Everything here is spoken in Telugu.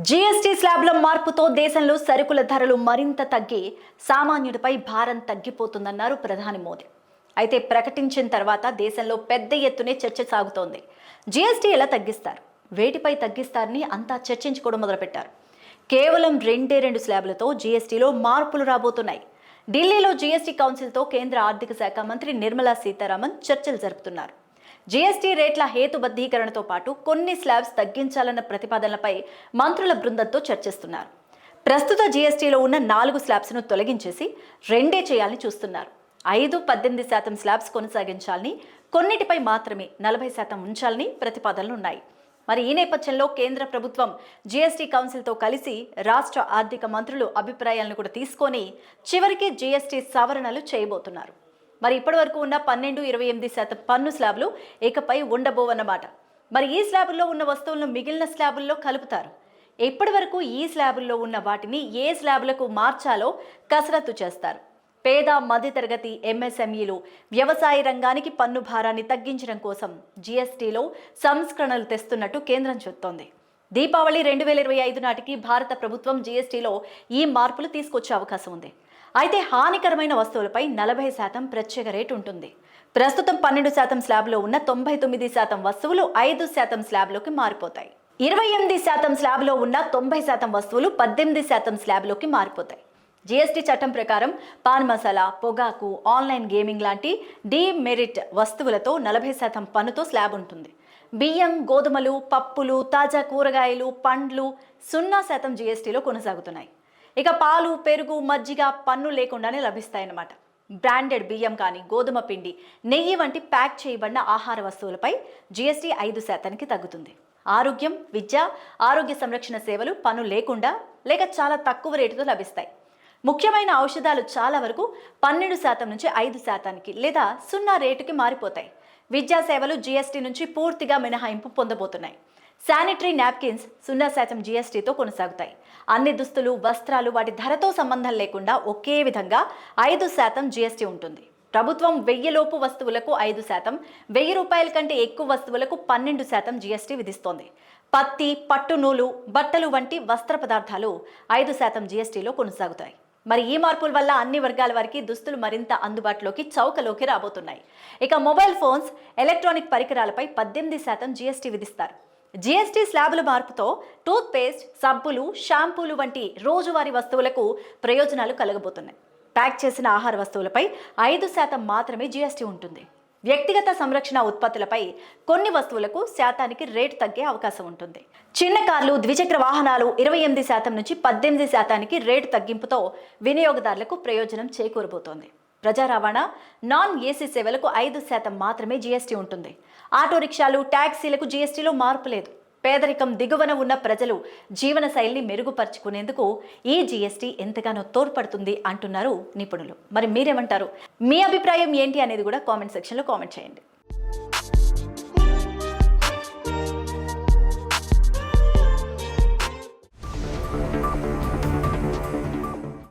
జీఎస్టీ స్లాబ్ల మార్పుతో దేశంలో సరుకుల ధరలు మరింత తగ్గి సామాన్యుడిపై భారం తగ్గిపోతుందన్నారు ప్రధాని మోదీ. అయితే ప్రకటించిన తర్వాత దేశంలో పెద్ద ఎత్తునే చర్చ సాగుతోంది. జీఎస్టీ ఎలా తగ్గిస్తారు, వేటిపై తగ్గిస్తారని అంతా చర్చించుకోవడం మొదలుపెట్టారు. కేవలం 2 స్లాబ్లతో జీఎస్టీలో మార్పులు రాబోతున్నాయి. ఢిల్లీలో జీఎస్టీ కౌన్సిల్తో కేంద్ర ఆర్థిక శాఖ మంత్రి నిర్మలా సీతారామన్ చర్చలు జరుపుతున్నారు. జీఎస్టీ రేట్ల హేతుబద్ధీకరణతో పాటు కొన్ని స్లాబ్స్ తగ్గించాలన్న ప్రతిపాదనలపై మంత్రుల బృందంతో చర్చిస్తున్నారు. ప్రస్తుత జీఎస్టీలో ఉన్న 4 స్లాబ్స్ను తొలగించేసి 2 చేయాలని చూస్తున్నారు. 5-18% స్లాబ్స్ కొనసాగించాలని, కొన్నిటిపై మాత్రమే 40% ఉంచాలని ప్రతిపాదనలు ఉన్నాయి. మరి ఈ నేపథ్యంలో కేంద్ర ప్రభుత్వం జీఎస్టీ కౌన్సిల్తో కలిసి రాష్ట్ర ఆర్థిక మంత్రులు అభిప్రాయాలను కూడా తీసుకొని చివరికి జీఎస్టీ సవరణలు చేయబోతున్నారు. మరి ఇప్పటి వరకు ఉన్న 12-28% పన్ను స్లాబ్లు ఇకపై ఉండబోవన్నమాట. మరి ఈ స్లాబుల్లో ఉన్న వస్తువులను మిగిలిన స్లాబుల్లో కలుపుతారు. ఇప్పటి వరకు ఈ స్లాబుల్లో ఉన్న వాటిని ఏ స్లాబులకు మార్చాలో కసరత్తు చేస్తారు. పేద మధ్యతరగతి ఎంఎస్ఎంఈలు, వ్యవసాయ రంగానికి పన్ను భారాన్ని తగ్గించడం కోసం జీఎస్టీలో సంస్కరణలు తెస్తున్నట్టు కేంద్రం చెబుతోంది. దీపావళి 2025 నాటికి భారత ప్రభుత్వం జీఎస్టీలో ఈ మార్పులు తీసుకొచ్చే అవకాశం ఉంది. అయితే హానికరమైన వస్తువులపై 40% ప్రత్యేక రేటు ఉంటుంది. ప్రస్తుతం 12% స్లాబ్లో ఉన్న 99% వస్తువులు 5% స్లాబ్లోకి మారిపోతాయి. 28% స్లాబ్లో ఉన్న 90% వస్తువులు 18% స్లాబ్లోకి మారిపోతాయి. జీఎస్టీ చట్టం ప్రకారం పాన్ మసాలా, పొగాకు, ఆన్లైన్ గేమింగ్ లాంటి డీమెరిట్ వస్తువులతో 40% పన్నుతో స్లాబ్ ఉంటుంది. బియ్యం, గోధుమలు, పప్పులు, తాజా కూరగాయలు, పండ్లు 0% జీఎస్టీలో కొనసాగుతున్నాయి. ఇక పాలు, పెరుగు, మజ్జిగ పన్ను లేకుండానే లభిస్తాయన్నమాట. బ్రాండెడ్ బియ్యం కానీ, గోధుమ పిండి, నెయ్యి వంటి ప్యాక్ చేయబడిన ఆహార వస్తువులపై జీఎస్టీ 5%కి తగ్గుతుంది. ఆరోగ్యం, విద్య, ఆరోగ్య సంరక్షణ సేవలు పన్ను లేకుండా లేక చాలా తక్కువ రేటుతో లభిస్తాయి. ముఖ్యమైన ఔషధాలు చాలా వరకు 12% నుంచి 5%కి లేదా 0 రేటుకి మారిపోతాయి. విద్యా సేవలు జీఎస్టీ నుంచి పూర్తిగా మినహాయింపు పొందబోతున్నాయి. శానిటరీ నాప్కిన్స్ 0% జీఎస్టీతో కొనసాగుతాయి. అన్ని దుస్తులు, వస్త్రాలు వాటి ధరతో సంబంధం లేకుండా ఒకే విధంగా 5% జీఎస్టీ ఉంటుంది. ప్రభుత్వం 1000 లోపు వస్తువులకు 5%, 1000 రూపాయల కంటే ఎక్కువ వస్తువులకు 12% జీఎస్టీ విధిస్తోంది. పత్తి, పట్టు నూలు, బట్టలు వంటి వస్త్ర పదార్థాలు 5% జీఎస్టీలో కొనసాగుతాయి. మరి ఈ మార్పుల వల్ల అన్ని వర్గాల వారికి దుస్తులు మరింత అందుబాటులోకి, చౌకలోకి రాబోతున్నాయి. ఇక మొబైల్ ఫోన్స్, ఎలక్ట్రానిక్ పరికరాలపై 18% జీఎస్టీ విధిస్తారు. జీఎస్టీ స్లాబుల మార్పుతో టూత్ పేస్ట్, సబ్బులు, షాంపూలు వంటి రోజువారీ వస్తువులకు ప్రయోజనాలు కలగబోతున్నాయి. ప్యాక్ చేసిన ఆహార వస్తువులపై 5% మాత్రమే జీఎస్టీ ఉంటుంది. వ్యక్తిగత సంరక్షణ ఉత్పత్తులపై కొన్ని వస్తువులకు శాతానికి రేటు తగ్గే అవకాశం ఉంటుంది. చిన్న కార్లు, ద్విచక్ర వాహనాలు 28% నుంచి 18%కి రేటు తగ్గింపుతో వినియోగదారులకు ప్రయోజనం చేకూరబోతోంది. ప్రజా రవాణా, నాన్ ఏసీ సేవలకు 5% మాత్రమే జీఎస్టీ ఉంటుంది. ఆటో రిక్షాలు, ట్యాక్సీలకు జీఎస్టీలో మార్పు లేదు. పేదరికం దిగువన ఉన్న ప్రజలు జీవన శైలిని మెరుగుపరుచుకునేందుకు ఈ జీఎస్టీ ఎంతగానో తోడ్పడుతుంది అంటున్నారు నిపుణులు. మరి మీరేమంటారు? మీ అభిప్రాయం ఏంటి అనేది కూడా కామెంట్ సెక్షన్లో కామెంట్ చేయండి.